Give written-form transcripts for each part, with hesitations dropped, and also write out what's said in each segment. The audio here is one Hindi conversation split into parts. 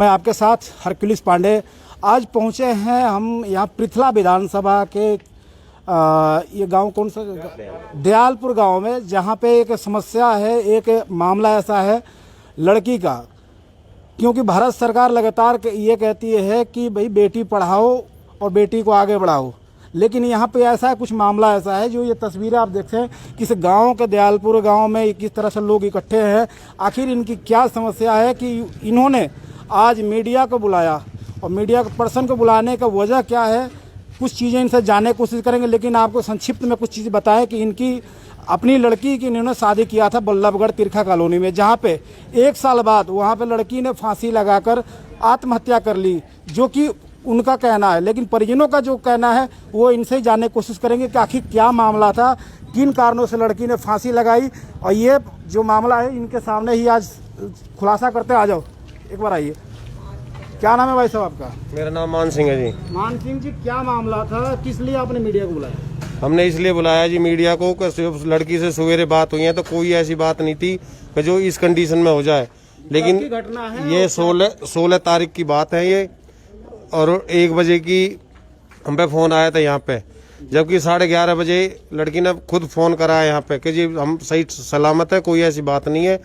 मैं आपके साथ हरकुलिस पांडे। आज पहुंचे हैं हम यहाँ पृथला विधानसभा के ये गांव कौन सा, दयालपुर गांव में, जहां पे एक समस्या है, एक मामला ऐसा है लड़की का। क्योंकि भारत सरकार लगातार ये कहती है कि भाई बेटी पढ़ाओ और बेटी को आगे बढ़ाओ, लेकिन यहाँ पे ऐसा कुछ मामला ऐसा है, जो ये तस्वीरें आप देखते हैं किस गांव के, दयालपुर गांव में किस तरह से लोग इकट्ठे हैं। आखिर इनकी क्या समस्या है कि इन्होंने आज मीडिया को बुलाया, और मीडिया पर्सन को बुलाने का वजह क्या है, कुछ चीज़ें इनसे जानने की कोशिश करेंगे। लेकिन आपको संक्षिप्त में कुछ चीज़ें बताएं कि इनकी अपनी लड़की की इन्होंने शादी किया था बल्लभगढ़ तिरखा कॉलोनी में, जहाँ पे 1 साल बाद वहाँ पे लड़की ने फांसी लगाकर आत्महत्या कर ली, जो कि उनका कहना है। लेकिन परिजनों का जो कहना है वो इनसे ही जानने की कोशिश करेंगे कि आखिर क्या मामला था, किन कारणों से लड़की ने फांसी लगाई, और ये जो मामला है इनके सामने ही आज खुलासा करते। आ जाओ, एक बार आइए। क्या नाम है भाई साहब आपका? मेरा नाम मान सिंह है जी। मान सिंह जी, क्या मामला था, किस लिए आपने मीडिया को बुलाया? हमने इसलिए बुलाया जी मीडिया को कि लड़की से सवेरे बात हुई है, तो कोई ऐसी बात नहीं थी कि जो इस कंडीशन में हो जाए। लेकिन घटना है ये 16 तारीख की बात है ये, और 1 बजे की हम पे फोन आया था यहाँ पे, जबकि 11:30 बजे लड़की ने खुद फोन करा यहाँ पे कि जी हम सही सलामत है, कोई ऐसी बात नहीं है।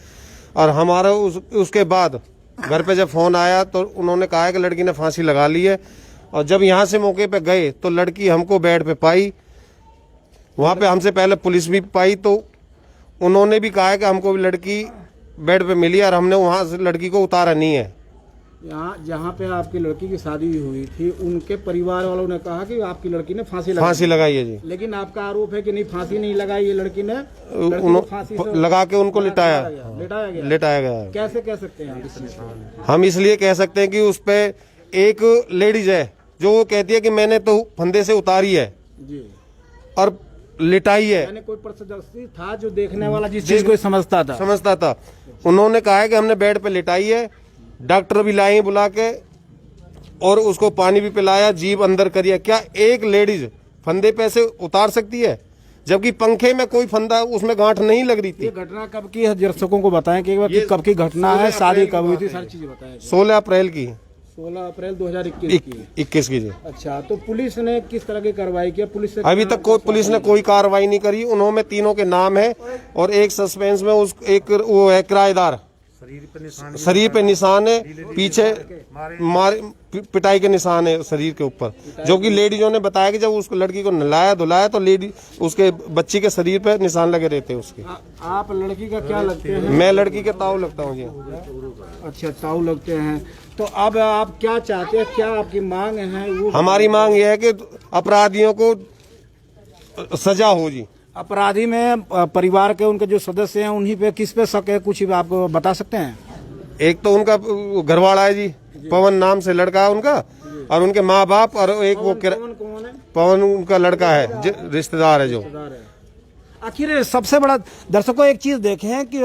और हमारा उसके बाद घर पे जब फोन आया तो उन्होंने कहा है कि लड़की ने फांसी लगा ली है। और जब यहाँ से मौके पे गए तो लड़की हमको बेड पे पाई, वहाँ पे हमसे पहले पुलिस भी पाई, तो उन्होंने भी कहा है कि हमको भी लड़की बेड पे मिली, और हमने वहाँ से लड़की को उतारा नहीं है। यहाँ जहाँ पे आपकी लड़की की शादी हुई थी, उनके परिवार वालों ने कहा कि आपकी लड़की ने फांसी लगाई है जी। लेकिन आपका आरोप है कि नहीं, फांसी नहीं लगाई ये लड़की ने, फांसी लगा के उनको लिटाया गया। कैसे कह सकते हैं हम इसलिए कह सकते हैं कि उस पे एक लेडीज है जो वो कहती है कि मैंने तो फंदे से उतारी है जी, और लिटाई है। मैंने कोई पर्सनलिटी था जो देखने वाला जिस चीज को समझता था। उन्होंने कहा है कि हमने बेड पे लिटाई है, डॉक्टर भी लाए बुला के, और उसको पानी भी पिलाया, जीभ अंदर करिए। क्या एक लेडीज फंदे पे से उतार सकती है, जबकि पंखे में कोई फंदा उसमें गांठ नहीं लग रही थी? ये घटना कब की है, दर्शकों को बताएं कि कब की घटना है, शादी कब हुई थी, सारी चीजें बताएं। 16 अप्रैल की, 16 अप्रैल 2021 की जी। अच्छा, तो पुलिस ने किस तरह की कार्रवाई किया? अभी तक पुलिस ने कोई कार्रवाई नहीं करी। उन्होंने तीनों के नाम है, और एक सस्पेंस में एक वो है किराएदार, शरीर पे निशान है, पीछे पिटाई के निशान है शरीर के ऊपर, जो कि लेडीजों ने बताया कि जब उस लड़की को नहलाया धुलाया तो लेडी उसके बच्ची के शरीर पे निशान लगे रहते हैं उसके। आप लड़की का क्या लगते हैं? मैं लड़की के ताऊ लगता हूँ जी। अच्छा, ताऊ लगते हैं। तो अब आप क्या चाहते हैं, क्या आपकी मांग है? वो हमारी मांग ये है कि अपराधियों को सजा हो जी। अपराधी में परिवार के उनके जो सदस्य हैं उन्हीं पे किस पे शक है, कुछ आप बता सकते हैं? एक तो उनका घरवाला है जी, पवन नाम से लड़का है उनका, और उनके माँ बाप, और एक वो पवन उनका लड़का है, रिश्तेदार है जो। आखिर सबसे बड़ा, दर्शकों एक चीज़ देखें कि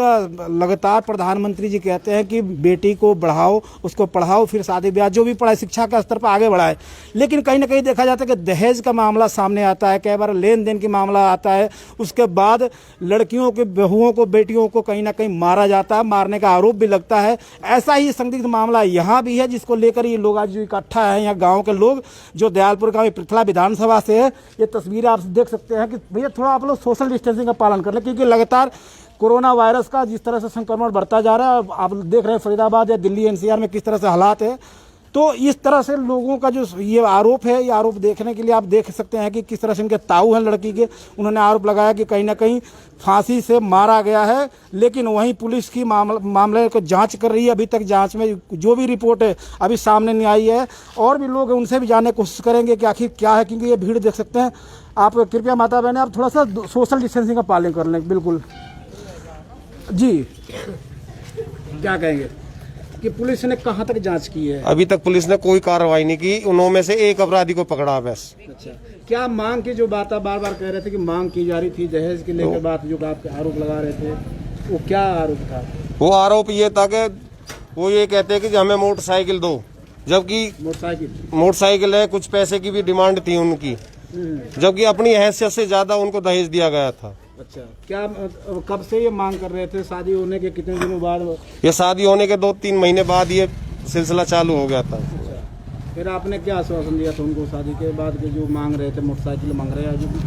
लगातार प्रधानमंत्री जी कहते हैं कि बेटी को बढ़ाओ, उसको पढ़ाओ, फिर शादी ब्याह जो भी पढ़ाई शिक्षा के स्तर पर आगे बढ़ाए। लेकिन कहीं ना कहीं देखा जाता है कि दहेज का मामला सामने आता है, कई बार लेन देन की मामला आता है, उसके बाद लड़कियों के बहुओं को, बेटियों को कहीं ना कहीं मारा जाता है, मारने का आरोप भी लगता है। ऐसा ही संदिग्ध मामला यहाँ भी है, जिसको लेकर ये लोग आज जो इकट्ठा है, यहाँ गाँव के लोग जो दयालपुर गाँव पृथला विधानसभा से है। ये तस्वीरें आप देख सकते हैं कि भैया थोड़ा आप लोग सोशल डिस्टेंसिंग का पालन कर ले, क्योंकि लगातार कोरोना वायरस का जिस तरह से संक्रमण बढ़ता जा रहा है, आप देख रहे हैं फरीदाबाद या दिल्ली एनसीआर में किस तरह से हालात है। तो इस तरह से लोगों का जो ये आरोप है, ये आरोप देखने के लिए आप देख सकते हैं कि किस तरह से इनके ताऊ हैं लड़की के, उन्होंने आरोप लगाया कि कहीं ना कहीं फांसी से मारा गया है। लेकिन वहीं पुलिस की मामले को जांच कर रही है। अभी तक जांच में जो भी रिपोर्ट है अभी सामने नहीं आई है, और भी लोग हैं उनसे भी जानने की कोशिश करेंगे कि आखिर क्या है, क्योंकि ये भीड़ देख सकते हैं आप। कृपया माता बहने आप थोड़ा सा सोशल डिस्टेंसिंग का पालन कर लें। बिल्कुल जी, क्या कहेंगे कि पुलिस ने कहाँ तक जांच की है? अभी तक पुलिस ने कोई कार्रवाई नहीं की, उन्होंने में से एक अपराधी को पकड़ा बस। अच्छा, क्या मांग की जो बात बार बार कह रहे थे कि मांग की जा रही थी दहेज के लेकर, बात जो आप आरोप लगा रहे थे, वो क्या आरोप था? वो आरोप ये था कि वो ये कहते हैं कि हमें मोटरसाइकिल दो, जबकि मोटरसाइकिल है, कुछ पैसे की भी डिमांड थी उनकी, जबकि अपनी हैसियत से ज्यादा उनको दहेज दिया गया था। अच्छा, क्या कब से ये मांग कर रहे थे? शादी होने के कितने दिनों बाद? ये शादी होने के 2-3 महीने बाद ये सिलसिला चालू हो गया था। फिर आपने क्या आश्वासन दिया था उनको शादी के बाद के जो मांग रहे थे, मोटरसाइकिल मांग रहे हैं अभी भी?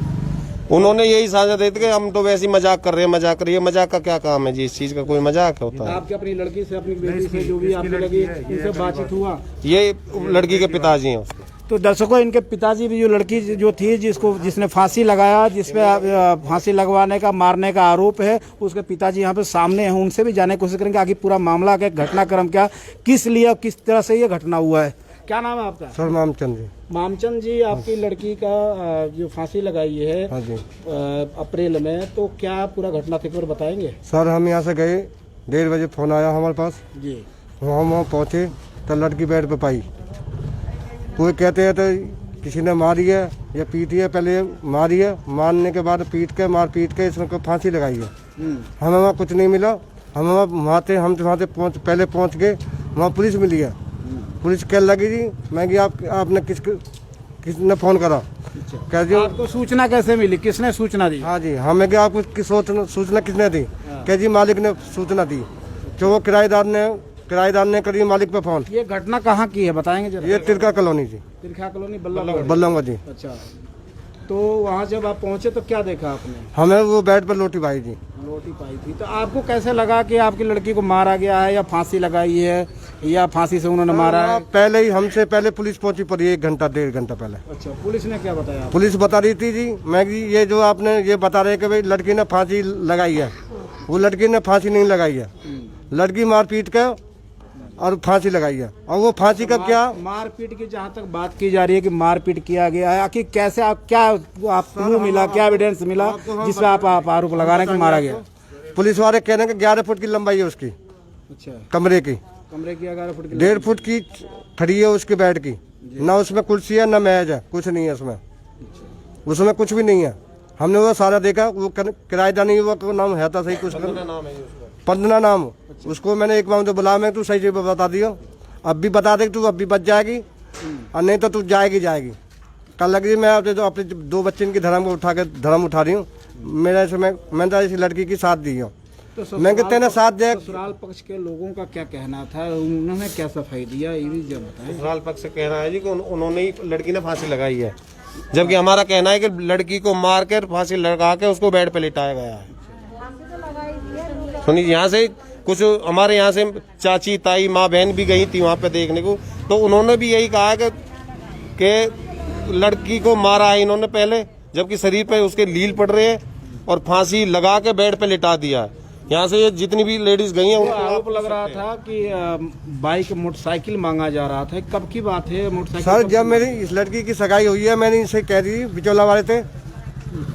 उन्होंने यही साझा देते कि हम तो वैसे ही मजाक कर रहे हैं, मजाक करिए। मजाक का क्या काम है जी, इस चीज का कोई मजाक होता है? आपकी अपनी लड़की से, अपनी बेटी से जो भी आपकी लगी, इनसे बातचीत हुआ? ये लड़की के पिताजी हैं उसके। तो दर्शकों, इनके पिताजी भी, जो लड़की जो थी जिसने फांसी लगाया, जिसपे फांसी लगवाने का, मारने का आरोप है, उसके पिताजी यहाँ पे सामने हैं। उनसे भी जाने की कोशिश करेंगे आगे पूरा मामला क्या, घटनाक्रम क्या, किस लिए और किस तरह से ये घटना हुआ है। क्या नाम है आपका? सर मामचंद जी। मामचंद जी, आपकी लड़की का जो फांसी लगाई है हाँ जी अप्रैल में, तो क्या पूरा घटना थे और बताएंगे? सर, हम यहाँ से गए, 1:30 बजे फ़ोन आया हमारे पास जी। हम वहाँ पहुँचे तो लड़की बेड पे पाई। कोई कहते हैं तो किसी ने मारी है या पीटी है, पहले मारी है, मारने के बाद मार पीट के इसको फांसी लगाई है। हमें वहाँ कुछ नहीं मिला। हम वहाँ से पहले पहुँच गए, वहाँ पुलिस मिली है। पुलिस कह लगी जी, मैं कि आपने किसने फ़ोन करा? कह जी आपको सूचना कैसे मिली, किसने सूचना दी? हाँ जी, हमें क्या आपको सूचना किसने दी? कह जी मालिक ने सूचना दी। जो वो किराएदार ने करी मालिक पे फ़ोन। ये घटना कहाँ की है, बताएंगे जरा? ये तिरका कॉलोनी जी, तिरखा कॉलोनी, बल्लभगढ़। बल्लभगढ़ जी। अच्छा, तो वहाँ जब आप पहुँचे तो क्या देखा आपने? हमें वो बेड पर लोटी भाई जी। रोटी पाई थी। तो आपको कैसे लगा कि आपकी लड़की को मारा गया है, या फांसी लगाई है, या फांसी से उन्होंने मारा है? पहले ही हमसे पहले पुलिस पहुंची पड़ी, 1 घंटा 1.5 घंटा पहले। अच्छा, पुलिस ने क्या बताया? पुलिस बता रही थी जी, मैं कि ये जो आपने ये बता रहे कि भाई लड़की ने फांसी लगाई है, वो लड़की ने फांसी नहीं लगाई है। लड़की मार पीट के और फांसी लगाई है। और वो फांसी का क्या मारपीट की जहाँ तक बात की जा रही है कि मारपीट किया गया है, आखिर कैसे, आप प्रूफ मिला, क्या एविडेंस मिला जिसमें आप आरोप लगा रहे हैं कि मारा गया? पुलिस वाले कह रहे हैं कि 11 फुट की लंबाई है उसकी। अच्छा, कमरे की 11 फुट की, 1.5 फुट की खड़ी है उसके बेड की। ना उसमें कुर्सी है, ना मेज है, कुछ नहीं है उसमें कुछ भी नहीं है। हमने वो सारा देखा। वो किराएदार नहीं, वो नाम है था सही कुछ, पंदना नाम। उसको मैंने एक बार तो बुला, मैं तू सही से बता दियो, अब भी बता दे, तू अब भी बच जाएगी और नहीं तो तू जाएगी। कल लग रही, मैं अपने 2 बच्चे इनकी धर्म उठा रही हूँ। मैंने तो इस लड़की की साथ दी हूँ। तो मैं कहते ना साथ दे। ससुराल पक्ष के लोगों का क्या कहना था, उन्होंने क्या सफाई दिया, ये भी जब बताएं। ससुराल पक्ष से कहना है जी कि उन्होंने ही लड़की ने फांसी लगाई है, जबकि हमारा कहना है कि लड़की को मार कर फांसी लगा के उसको बेड पे लिटाया गया है। सुनिए, यहाँ से कुछ हमारे यहाँ से चाची, ताई, माँ, बहन भी गई थी वहाँ पे देखने को, तो उन्होंने भी यही कहा कि लड़की को मारा है इन्होंने पहले, जबकि शरीर पे उसके लील पड़ रहे हैं और फांसी लगा के बेड पे लिटा दिया है। यहाँ से ये जितनी भी लेडीज गई हैं, उनको आरोप लग रहा था कि बाइक, मोटरसाइकिल मांगा जा रहा था। कब की बात है? मोटरसाइकिल सर, जब मेरी इस लड़की की सगाई हुई है, मैंने इनसे कह दी, बिचौला वाले थे,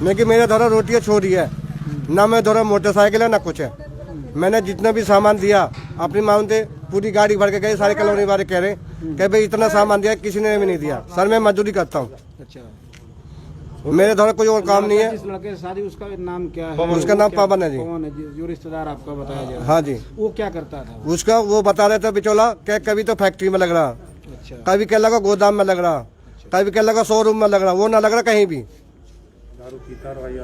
मैं कि मेरे द्वारा रोटियाँ छोड़ी है ना, मैं द्वारा मोटरसाइकिल है ना कुछ है। मैंने जितना भी सामान दिया अपनी मांग से पूरी गाड़ी भर के गए। सारे कॉलोनी वाले कह रहे कि भाई इतना सामान दिया, किसी ने भी नहीं दिया। सर, मैं मजदूरी करता हूँ, अच्छा, मेरे द्वारा कोई और काम नहीं है। जिस लड़के से शादी, उसका नाम क्या है? उसका नाम पवन है जी। पवन है, जो रिश्तेदार आपका बताया जा रहा है। हाँ जी। वो क्या करता था? उसका वो बता रहे थे बिचौला, क्या कभी तो फैक्ट्री में लग रहा, अच्छा, कभी कह लगा गोदाम में लग रहा, कभी कह लगा शोरूम में लग रहा, वो ना लग रहा कहीं भी।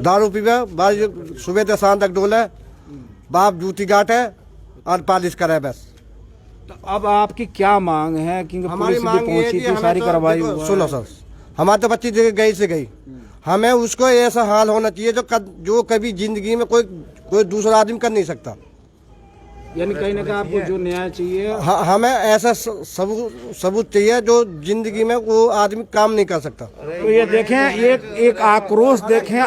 दारू पीवे, सुबह से शाम तक डोल है, बाप जूती गाट है और पालिश करे बस। तो अब आपकी क्या मांग है? क्योंकि हमारी पुलिस भी मांग ये पहुंची है थी, कि सारी हमें तो कार्रवाई देखो, हुआ है। सुनो सर, हमारे तो बच्ची गई से गई, हमें उसको ऐसा हाल होना चाहिए जो कभी जिंदगी में कोई दूसरा आदमी कर नहीं सकता। यानी कहीं ना कहीं आपको जो न्याय चाहिए, हमें ऐसा सबूत चाहिए जो जिंदगी में वो आदमी काम नहीं कर सकता। तो ये देखें, एक आक्रोश देखें,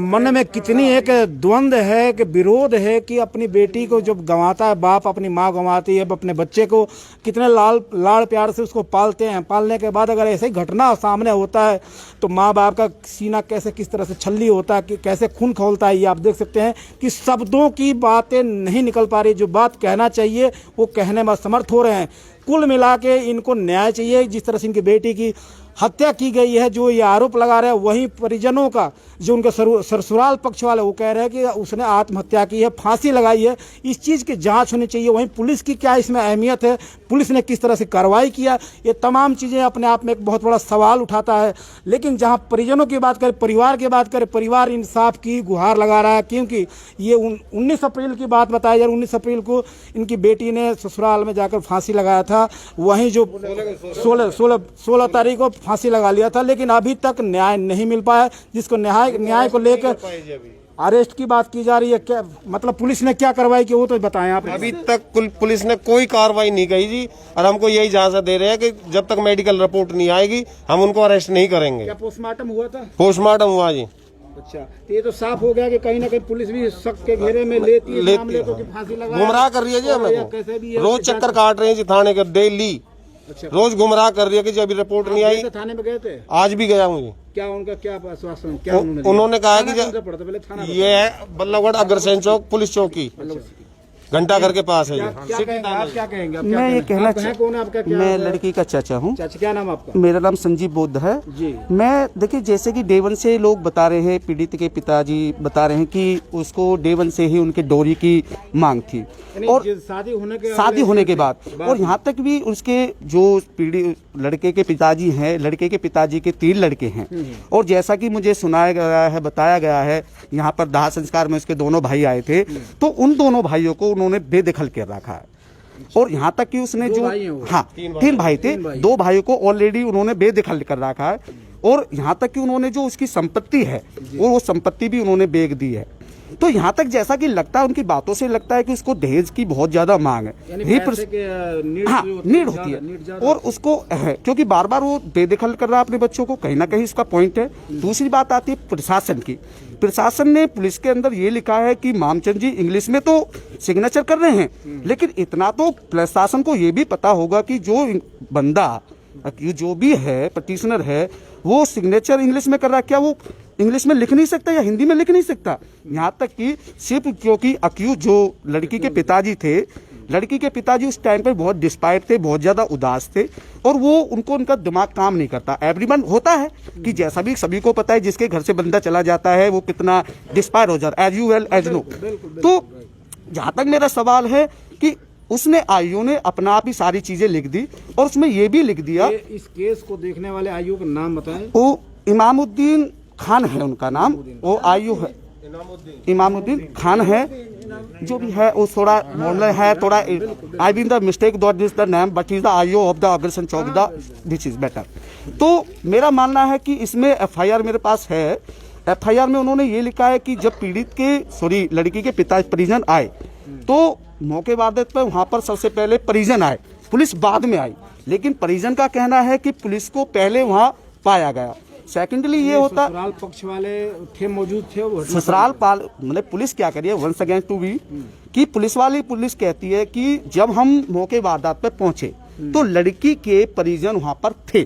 मन में कितनी एक द्वंद्व है, कि विरोध है कि अपनी बेटी को जब गंवाता है बाप, अपनी माँ गंवाती है, अपने बच्चे को कितने लाड़ प्यार से उसको पालते हैं, पालने के बाद अगर ऐसे ही घटना सामने होता है तो माँ बाप का सीना किस तरह से छल्ली होता है, कि कैसे खून खौलता है। ये आप देख सकते हैं कि शब्दों की बातें नहीं निकल पा रही, जो बात कहना चाहिए वो कहने में असमर्थ हो रहे हैं। कुल मिला के इनको न्याय चाहिए। जिस तरह से इनकी बेटी की हत्या की गई है, जो ये आरोप लगा रहे हैं, वहीं परिजनों का जो उनके ससुराल पक्ष वाले वो कह रहे हैं कि उसने आत्महत्या की है, फांसी लगाई है। इस चीज़ की जांच होनी चाहिए। वहीं पुलिस की क्या इसमें अहमियत है, पुलिस ने किस तरह से कार्रवाई किया, ये तमाम चीज़ें अपने आप में एक बहुत बड़ा सवाल उठाता है। लेकिन जहां परिजनों की बात करें, परिवार की बात करें, परिवार इंसाफ की गुहार लगा रहा है, क्योंकि ये 19 अप्रैल की बात बताई जा रही है। 19 अप्रैल को इनकी बेटी ने ससुराल में जाकर फांसी लगाया था। वहीं जो 16 तारीख को फांसी लगा लिया था, लेकिन अभी तक न्याय नहीं मिल पाया, जिसको न्याय को लेकर अरेस्ट की बात की जा रही है। क्या मतलब पुलिस ने क्या कार्रवाई की वो तो बताएं आप। अभी तक पुलिस ने कोई कार्रवाई नहीं की जी, और हमको यही इजाजत दे रहे हैं कि जब तक मेडिकल रिपोर्ट नहीं आएगी हम उनको अरेस्ट नहीं करेंगे। क्या पोस्टमार्टम हुआ था? पोस्टमार्टम हुआ जी। अच्छा, तो ये तो साफ हो गया कि कहीं ना कहीं पुलिस भी शक के घेरे में लेती है मामले को कि फांसी लगा, गुमराह कर रही है जी हमें को। रोज चक्कर काट रहे हैं जी थाने के, डेली। अच्छा, रोज गुमराह कर रही है कि जब अभी रिपोर्ट नहीं आई। थाने में गए थे? आज भी गया हूँ जी। क्या उनका क्या आश्वासन, क्या उन्होंने कहा कि पहले थाना ये है बल्लभगढ़ अग्रसेन चौक पुलिस चौकी, घंटाघर के पास है जी। आप क्या कहेंगे? मैं ये कहना कौन है आपका? क्या मैं लड़की का चाचा हूँ। चाचा, क्या नाम आपका? मेरा नाम संजीव बौद्ध है जी। मैं देखिए, जैसे कि डे वन से लोग बता रहे हैं, पीड़ित के पिताजी बता रहे हैं कि उसको डे वन से ही उनके डोरी की मांग थी, और शादी होने के बाद और यहाँ तक भी उसके जो पीड़ित लड़के के पिताजी हैं, लड़के के पिताजी के 3 लड़के हैं, और जैसा कि मुझे सुनाया गया है, बताया गया है, यहाँ पर दाह संस्कार में उसके दोनों भाई आए थे, तो उन दोनों भाइयों को उन्होंने बेदखल कर रखा है। और यहाँ तक कि उसने जो 3 भाई थे, 2 भाइयों को ऑलरेडी उन्होंने बेदखल कर रखा है, और यहाँ तक कि उन्होंने जो उसकी संपत्ति है वो संपत्ति भी उन्होंने बेच दी है। तो यहाँ तक जैसा कि लगता है, उनकी बातों से लगता है कि उसको दहेज की बहुत ज्यादा मांग है, नीड होती है, और उसको है क्योंकि बार बार वो बेदखल कर रहा है अपने बच्चों को, कहीं ना कहीं उसका पॉइंट है। दूसरी बात आती है प्रशासन की। प्रशासन ने पुलिस के अंदर ये लिखा है कि मामचंद जी इंग्लिश में तो सिग्नेचर कर रहे हैं, लेकिन इतना तो प्रशासन को ये भी पता होगा कि जो बंदा जो भी है पटिशनर है वो सिग्नेचर इंग्लिश में कर रहा है, क्या वो इंग्लिश में लिख नहीं सकता या हिंदी में लिख नहीं सकता? यहाँ तक कि सिर्फ क्योंकि अक्यूज जो लड़की के पिताजी थे, लड़की के पिताजी उस टाइम पे बहुत डिस्पायर्ड थे, बहुत ज्यादा उदास थे, और वो उनका दिमाग काम नहीं करता। एवरीवन होता है कि जैसा भी सभी को पता है, जिसके घर से बंदा चला जाता है वो कितना डिस्पायर हो जाता है, as you well as know. तो जहाँ तक मेरा सवाल है कि उसने आईओ ने अपना आप ही सारी चीजें लिख दी, और उसमें ये भी लिख दिया। इस केस को देखने वाले आईओ का नाम बताएं। वो इमामुद्दीन खान है उनका नाम, वो आईओ है इमामुद्दीन खान है, जो भी है वो थोड़ा मॉडल है, थोड़ा I been the mistake dot this the name but is the IO of the Agrasen Chowk the this is better. तो मेरा मानना है कि इसमें एफआईआर मेरे पास है। एफआईआर में उन्होंने ये लिखा है कि जब पीड़ित के लड़की के पिता परिजन आए तो मौके वारदात पर वहां पर सबसे पहले परिजन आए, पुलिस बाद में आई, लेकिन परिजन का कहना है कि पुलिस को पहले वहां पाया गया। सेकेंडली ये होता ससुराल पक्ष वाले थे, मौजूद थे, वो ससुराल मतलब पुलिस क्या करिए वंस अगेन टू बी कि पुलिस कहती है कि जब हम मौके वारदात पे पहुंचे तो लड़की के परिजन वहां पर थे,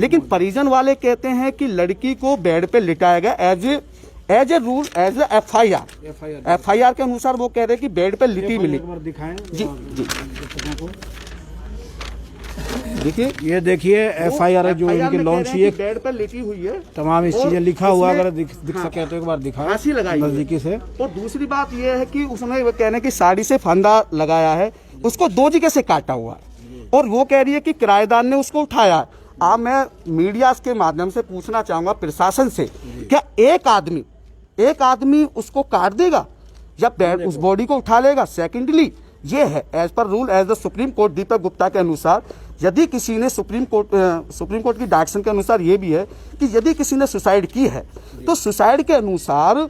लेकिन परिजन वाले कहते हैं कि लड़की को बेड पे लिटाया गया as a rule, as a FIR के अनुसार वो कह रहे हैं कि बेड पे लिटी मिली। जी देखिए, ये देखिए एफआईआर जो इनकी लॉन्च हुई है, बेड पर लेटी हुई है, तमाम इस चीजें लिखा हुआ, अगर दिख सके तो एक बार दिखाओ नजदीकी से। और दूसरी बात यह है कि उसने वो कहने की साड़ी से फंदा लगाया है, उसको 2 जगह से काटा हुआ, और वो कह रही है कि किराएदार ने उसको उठाया। अब मैं मीडिया के माध्यम से पूछना चाहूंगा प्रशासन से, क्या एक आदमी उसको काट देगा या उस बॉडी को उठा लेगा? सेकेंडली ये है as per rule as the supreme court Deepak Gupta के अनुसार, यदि किसी ने सुप्रीम कोर्ट की डायरेक्शन के अनुसार ये भी है कि यदि किसी ने सुसाइड की है तो सुसाइड के अनुसार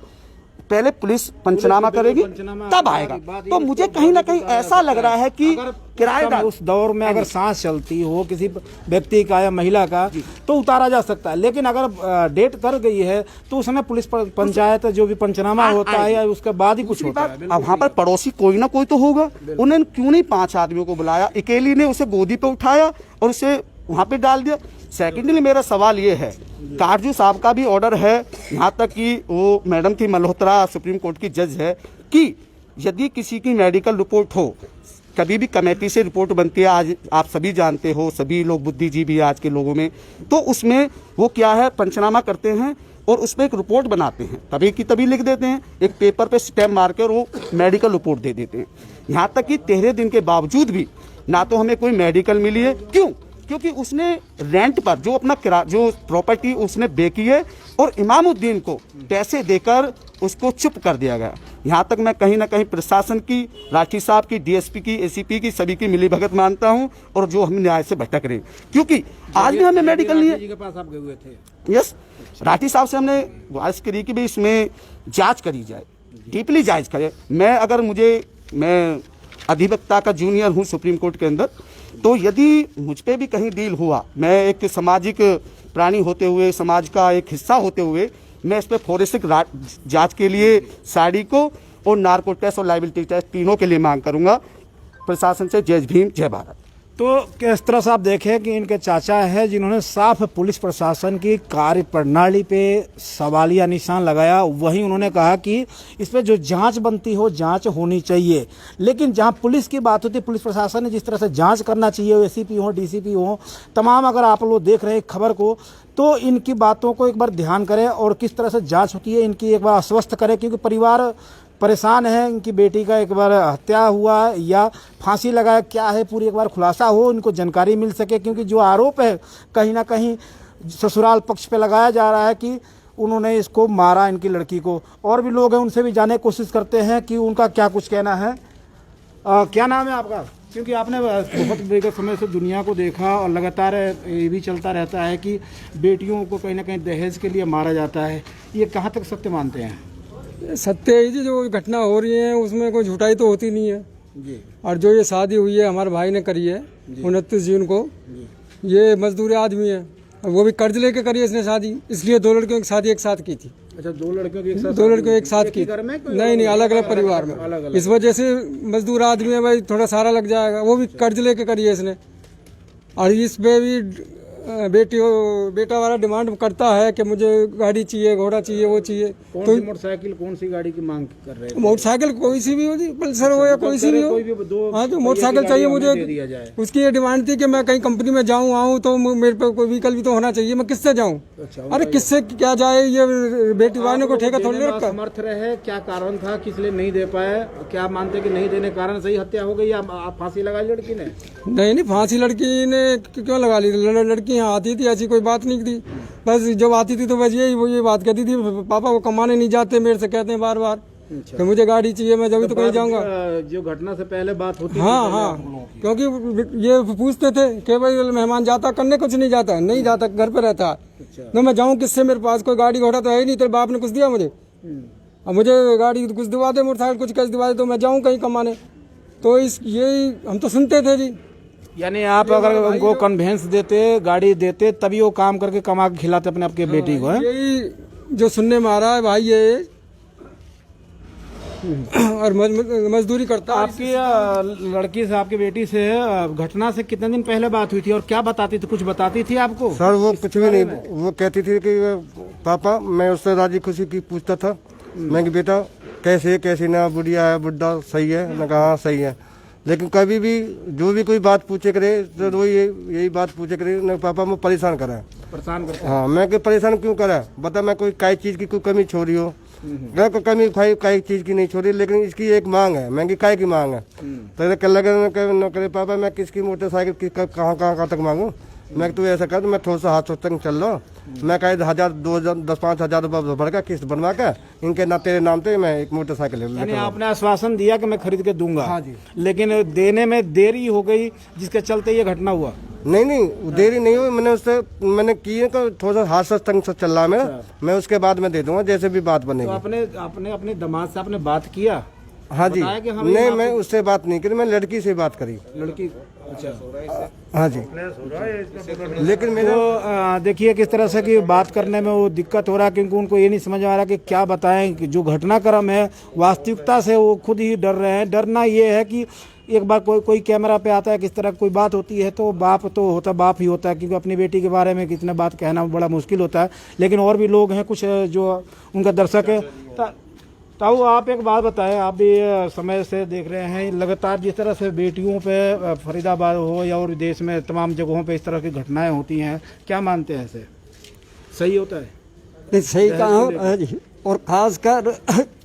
पहले पुलिस पंचनामा करेगी तब आएगा। तो मुझे कहीं ना कहीं ऐसा लग रहा है कि किराएदार उस दौर में अगर सांस चलती हो किसी व्यक्ति का या महिला का तो उतारा जा सकता है, लेकिन अगर डेट कर गई है तो उस समय पुलिस पंचायत जो भी पंचनामा होता है या उसके बाद ही कुछ होता है। अब वहाँ पर पड़ोसी कोई ना कोई तो होगा, उन्होंने क्यों नहीं 5 आदमियों को बुलाया, अकेली ने उसे गोदी पे उठाया और उसे वहाँ पे डाल दिया। सेकेंडली मेरा सवाल ये है, काटजू साहब का भी ऑर्डर है, यहाँ तक कि वो मैडम थी मल्होत्रा सुप्रीम कोर्ट की जज है, कि यदि किसी की मेडिकल रिपोर्ट हो कभी भी कमेटी से रिपोर्ट बनती है, आज आप सभी जानते हो, सभी लोग बुद्धिजीवी आज के लोगों में, तो उसमें वो क्या है, पंचनामा करते हैं और उस पर एक रिपोर्ट बनाते हैं, तभी की तभी लिख देते हैं, एक पेपर पे स्टैम्प मार कर वो मेडिकल रिपोर्ट दे देते हैं। यहाँ तक कि 13 दिन के बावजूद भी ना तो हमें कोई मेडिकल मिली है। क्यों? क्योंकि उसने रेंट पर जो अपना जो प्रॉपर्टी उसने बेची है और इमामुद्दीन को पैसे देकर उसको चुप कर दिया गया। यहाँ तक मैं कहीं ना कहीं प्रशासन की, राठी साहब की, डीएसपी की, एसीपी की, सभी की मिलीभगत मानता हूँ, और जो हम न्याय से भटक रहे हैं, क्योंकि आज भी हमें मेडिकल नहीं है। के पास आप गए हुए थे? यस, राठी साहब से हमने गुजारिश करी कि भाई इसमें जांच करी जाए, डीपली जांच करे। मैं अधिवक्ता का जूनियर हूँ सुप्रीम कोर्ट के अंदर, तो यदि मुझ पे भी कहीं डील हुआ, मैं एक सामाजिक प्राणी होते हुए, समाज का एक हिस्सा होते हुए, मैं इस पर फोरेंसिक जांच के लिए साड़ी को और नार्को टेस्ट और लाइबिलिटी टेस्ट तीनों के लिए मांग करूंगा प्रशासन से। जय भीम, जय भारत। तो किस तरह से आप देखें कि इनके चाचा है जिन्होंने साफ पुलिस प्रशासन की कार्य प्रणाली पे सवालिया निशान लगाया, वहीं उन्होंने कहा कि इस पे जो जांच बनती हो जांच होनी चाहिए। लेकिन जहां पुलिस की बात होती है, पुलिस प्रशासन ने जिस तरह से जांच करना चाहिए, एसीपी हो, डीसीपी हो, तमाम, अगर आप लोग देख रहे हैं खबर को, तो इनकी बातों को एक बार ध्यान करें और किस तरह से जांच होती है इनकी एक बार आश्वस्त करें, क्योंकि परिवार परेशान है। इनकी बेटी का एक बार हत्या हुआ या फांसी लगाया, क्या है पूरी एक बार खुलासा हो, इनको जानकारी मिल सके, क्योंकि जो आरोप है कहीं ना कहीं ससुराल पक्ष पे लगाया जा रहा है कि उन्होंने इसको मारा, इनकी लड़की को। और भी लोग हैं, उनसे भी जानने की कोशिश करते हैं कि उनका क्या कुछ कहना है। क्या नाम है आपका? क्योंकि आपने बहुत बड़े समय से दुनिया को देखा और लगातार ये भी चलता रहता है कि बेटियों को कहीं ना कहीं दहेज के लिए मारा जाता है, ये कहाँ तक सत्य मानते हैं? सत्य है जी, जो घटना हो रही है उसमें कोई झूठाई तो होती नहीं है जी। और जो ये शादी हुई है हमारे भाई ने करी है 29 जून को, ये मजदूर आदमी है और वो भी कर्ज लेके करी है इसने शादी, इसलिए 2 लड़कियों की शादी एक साथ की थी। अच्छा, 2 लड़कियों की एक साथ? 2 लड़कियों एक साथ की, नहीं, अलग अलग परिवार में। इस वजह से मजदूर आदमी है भाई, थोड़ा सारा लग जाएगा। वो भी कर्ज लेके करी है इसने, और इस पे भी बेटा वाला डिमांड करता है कि मुझे गाड़ी चाहिए, घोड़ा चाहिए, वो चाहिए। कौन सी मोटरसाइकिल, कौन सी गाड़ी की मांग कर रहे हैं? मोटरसाइकिल कोई सी भी हो जी, पल्सर हो या कोई सी भी हो, हाँ, तो मोटरसाइकिल चाहिए मुझे। उसकी ये डिमांड थी कि मैं कहीं कंपनी में जाऊँ आऊँ तो मेरे पे कोई व्हीकल भी तो होना चाहिए, मैं किससे जाऊँ? अरे किससे क्या जाए, ये बेटी वाले को ठेका थोड़ी रखा। समर्थ रहे, क्या कारण था, किस लिए नहीं दे पाए? क्या मानते कि नहीं देने कारण सही हत्या हो गई या फांसी लगाई लड़की ने? नहीं, फांसी लड़की ने क्यों लगा ली? लड़की यहाँ आती थी, ऐसी कोई बात नहीं थी। बस जब आती थी तो बस ये बात कहती थी, पापा वो कमाने नहीं जाते, मेरे से कहते हैं बार बार कि मुझे गाड़ी चाहिए, मैं जब तो कहीं जाऊंगा। जो घटना से पहले बात होती हाँ, क्योंकि ये पूछते थे कि भाई मेहमान जाता करने, कुछ नहीं जाता, नहीं जाता, घर पे रहता। तो मैं जाऊँ किससे? मेरे पास कोई गाड़ी घोड़ा तो है ही नहीं, तेरे बाप ने कुछ दिया मुझे, अब मुझे गाड़ी कुछ दिवा दे, मोटरसाइकिल कुछ कैसे दिवा दे, तो मैं जाऊँ कहीं कमाने। तो यही हम तो सुनते थे जी। यानी आप अगर उनको कन्वेंस देते, गाड़ी देते, तभी वो काम करके कमा के खिलाते अपने आपके बेटी को, है? यही जो सुनने में आ रहा है भाई, ये और मजदूरी करता। आपकी लड़की से, आपकी बेटी से घटना से कितने दिन पहले बात हुई थी और क्या बताती थी? कुछ बताती थी आपको? सर वो कुछ भी नहीं, वो कहती थी कि पापा, मैं उससे राजी खुशी की पूछता था, मैं कि बेटा कैसे ना, बुढ़िया है, बुढ़ा सही है ना? कहा हाँ सही है। लेकिन कभी भी जो भी कोई बात पूछे करे तो वो यही बात पूछे करे ना, पापा मैं परेशान करा, परेशान करते। हाँ, मैं कि परेशान क्यों करा, बता, मैं कोई कई चीज़ की कोई कमी छोड़ी हो? मैं कोई कमी भाई कई चीज़ की नहीं छोड़ी, लेकिन इसकी एक मांग है, मैं कि काय की मांग है? तो कल लगे न करे, पापा मैं किसकी मोटरसाइकिल की कहाँ तक मांगू? मैं तू ऐसा कर, मैं थोड़ा सा हाथ तक चल लो, मैं कहे 1000, 2000, 10-5 रुपये भर का किस्त बनवा के इनके ना तेरे नाम पे मैं एक मोटरसाइकिल ले। यानी आपने आश्वासन दिया कि मैं खरीद के दूंगा? हाँ जी। लेकिन देने में देरी हो गई, जिसके चलते ये घटना हुआ? नहीं, देरी नहीं हुई, मैंने की है कि थोड़ा सा हाथ से तंग से चल रहा है मेरा, मैं उसके बाद में दे दूंगा जैसे भी बात बनेगी। तो आपने अपने दामाद से आपने बात किया? हाँ जी, नहीं, मैं उससे बात नहीं करी, मैं लड़की से बात करी। लड़की? अच्छा, हाँ जी। लेकिन मेरा तो देखिए किस तरह से कि बात करने में वो दिक्कत हो रहा है, क्योंकि उनको ये नहीं समझ आ रहा कि क्या बताएं। कि जो घटनाक्रम है वास्तविकता से वो खुद ही डर रहे हैं। डरना ये है कि एक बार कोई कैमरा पे आता है, किस तरह कोई बात होती है तो बाप तो होता, बाप ही होता है, क्योंकि अपनी बेटी के बारे में कितने बात कहना बड़ा मुश्किल होता है। लेकिन और भी लोग हैं कुछ जो उनका दर्शक है। ताऊ आप एक बात बताएं, आप भी समय से देख रहे हैं लगातार जिस तरह से बेटियों पे फरीदाबाद हो या और देश में तमाम जगहों पे इस तरह की घटनाएं होती हैं, क्या मानते हैं इसे सही होता है? नहीं, सही कहा और खासकर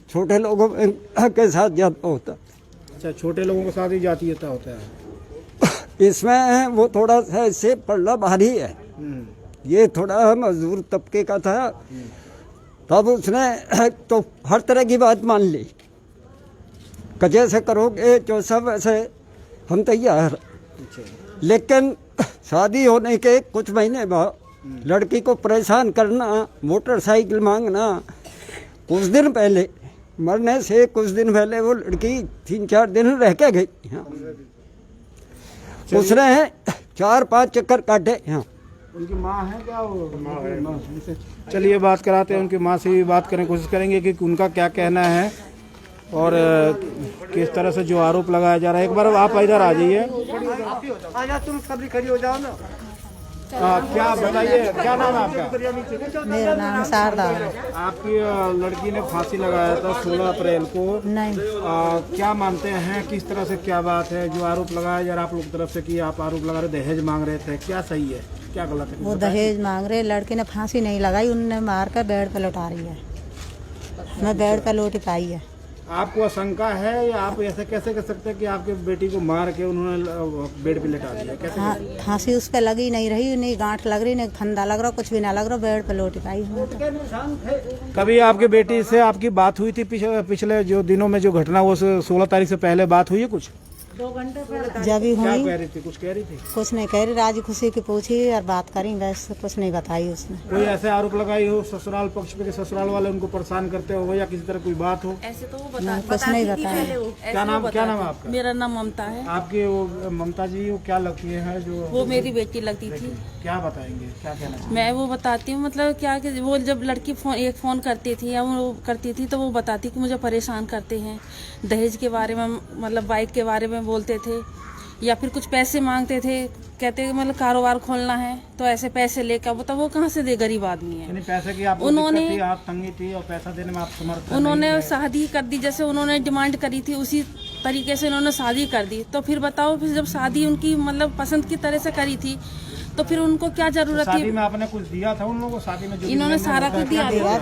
छोटे लोगों के साथ ज्यादा होता। अच्छा, छोटे लोगों के साथ ही जातीयता होता है। इसमें वो थोड़ा सा इससे पड़ना भारी है। ये थोड़ा मजदूर तबके का था, तब उसने तो हर तरह की बात मान ली कि जैसे करोगे जो सब ऐसे हम तैयार। लेकिन शादी होने के कुछ महीने बाद लड़की को परेशान करना, मोटरसाइकिल मांगना, कुछ दिन पहले मरने से कुछ दिन पहले वो लड़की 3-4 दिन रह के गई। हाँ। उसने 4-5 चक्कर काटे। हाँ। उनकी माँ है क्या? वो माँ है। चलिए बात कराते हैं, उनकी माँ से भी बात करने की कोशिश करेंगे कि उनका क्या कहना है और किस तरह से जो आरोप लगाया जा रहा है। एक बार आप इधर आ जाइए। तुम सभी खड़ी हो जाओ ना। क्या बताइए, क्या नाम है आपका? मेरा नाम शारदा है। आपकी लड़की ने फांसी लगाया था 16 अप्रैल को। नहीं, क्या मानते हैं, किस तरह से क्या बात है जो आरोप लगाया जा रहा है आप लोग की तरफ से कि आप आरोप लगा रहे दहेज मांग रहे थे, क्या सही है क्या गलत है? वो दहेज मांग रहे, लड़की ने फांसी नहीं लगाई, उनने मार कर बेड पे लौटा रही है। मैं बेड पे लौटी पाई है। आपको आशंका है या आप ऐसे कैसे कर सकते हैं कि आपके बेटी को मार के उन्होंने बेड पे लेटा दिया? कैसे? फांसी उस पे लगी नहीं रही, नहीं गांठ लग रही, नहीं फंदा लग रहा, कुछ भी ना लग रहा, बेड पे लौटी पाई हूँ। कभी आपके बेटी से आपकी बात हुई थी पिछले जो दिनों में जो घटना वो 16 तारीख से पहले बात हुई है कुछ? जब भी क्या हुई कह रही थी, कुछ कह रही थी? कुछ नहीं कह रही, राजी खुशी की पूछी और बात करी, बस कुछ नहीं बताई उसने। कोई ऐसे आरोप लगाई हो ससुराल पक्ष पे कि ससुराल वाले उनको परेशान करते हो या किसी तरह कोई बात हो? ऐसे तो वो कुछ नहीं बताया। क्या नाम है आपका? मेरा नाम ममता है। आपकी वो ममता जी वो क्या लगती है जो? वो मेरी बेटी लगती थी। क्या बताएंगे, क्या कहना है? मैं वो बताती हूँ, मतलब क्या कि वो जब लड़की फोन करती थी या वो करती थी तो वो बताती कि मुझे परेशान करते हैं, दहेज के बारे में, मतलब बाइक के बारे में बोलते थे या फिर कुछ पैसे मांगते थे, कहते मतलब कारोबार खोलना है तो ऐसे पैसे लेकर, बताओ वो कहाँ से दे, गरीब आदमी है। पैसे की आपको उन्होंने दिक्कत थी, आप तंगी थी और पैसा देने में आप समर्थ उन्होंने शादी कर दी, जैसे उन्होंने डिमांड करी थी उसी तरीके से उन्होंने शादी कर दी। तो फिर बताओ, फिर जब शादी उनकी मतलब पसंद की तरह से करी थी तो फिर उनको क्या जरूरत थी? शादी में आपने कुछ दिया था उन लोगों को? शादी में जो इन्होंने सारा कुछ दिया था,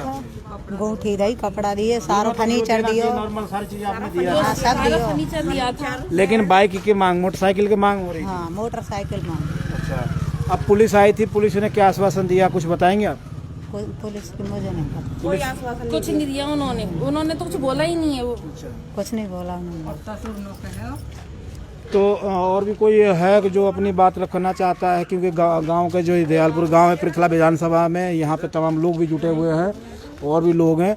अंगूठी दी, कपड़ा दिए, सारा फर्नीचर दिया, नॉर्मल सारी चीजें आपने दिया हाँ, सब दिया। फर्नीचर दिया था। लेकिन बाइक की मांग, मोटरसाइकिल की मांग हो रही थी। हाँ, मोटरसाइकिल मांग। अच्छा, अब पुलिस आई थी, पुलिस ने क्या आश्वासन दिया, कुछ बताएंगे आप? पुलिस की मुझे नहीं पता, कुछ नहीं दिया उन्होंने तो कुछ बोला ही नहीं है। वो कुछ नहीं बोला उन्होंने। तो और भी कोई है कि जो अपनी बात रखना चाहता है? क्योंकि गांव के जो दयालपुर गांव है, पृथला विधानसभा में, यहाँ पे तमाम लोग भी जुटे हुए हैं और भी लोग हैं।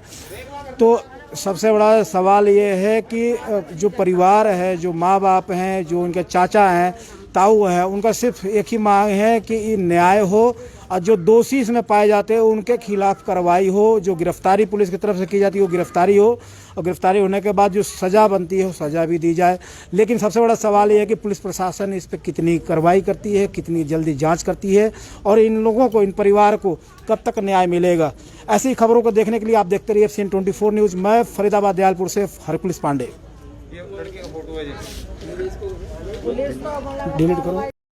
तो सबसे बड़ा सवाल ये है कि जो परिवार है, जो माँ बाप हैं, जो उनके चाचा हैं, ताऊ हैं, उनका सिर्फ एक ही मांग है कि न्याय हो और जो दोषी इसमें पाए जाते हैं उनके खिलाफ कार्रवाई हो, जो गिरफ्तारी पुलिस की तरफ से की जाती है वो गिरफ्तारी हो और गिरफ्तारी होने के बाद जो सज़ा बनती है वो सज़ा भी दी जाए। लेकिन सबसे बड़ा सवाल ये है कि पुलिस प्रशासन इस पर कितनी कार्रवाई करती है, कितनी जल्दी जांच करती है और इन लोगों को, इन परिवार को कब तक न्याय मिलेगा। ऐसी खबरों को देखने के लिए आप देखते रहिए FCN 24 न्यूज़। मैं फरीदाबाद दयालपुर से हरकुलिस पांडे। ये लड़की का फोटो है जी। डिलीट करो।